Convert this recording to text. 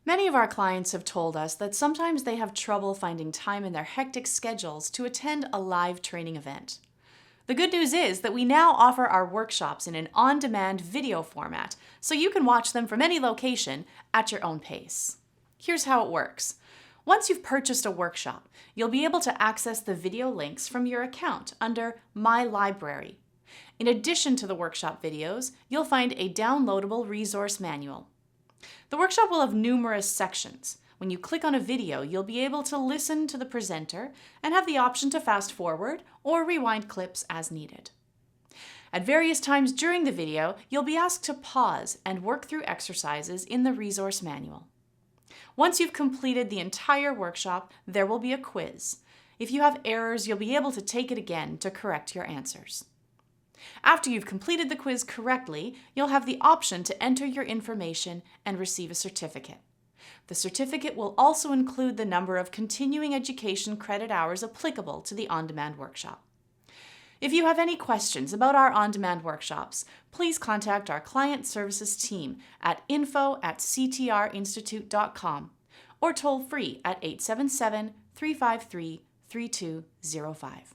Many of our clients have told us that sometimes they have trouble finding time in their hectic schedules to attend a live training event. The good news is that we now offer our workshops in an on-demand video format, so you can watch them from any location at your own pace. Here's how it works. Once you've purchased a workshop, you'll be able to access the video links from your account under My Library. In addition to the workshop videos, you'll find a downloadable resource manual. The workshop will have numerous sections. When you click on a video, you'll be able to listen to the presenter and have the option to fast forward or rewind clips as needed. At various times during the video, you'll be asked to pause and work through exercises in the resource manual. Once you've completed the entire workshop, there will be a quiz. If you have errors, you'll be able to take it again to correct your answers. After you've completed the quiz correctly, you'll have the option to enter your information and receive a certificate. The certificate will also include the number of continuing education credit hours applicable to the on-demand workshop. If you have any questions about our on-demand workshops, please contact our client services team at info@ctrinstitute.com or toll free at 877-353-3205.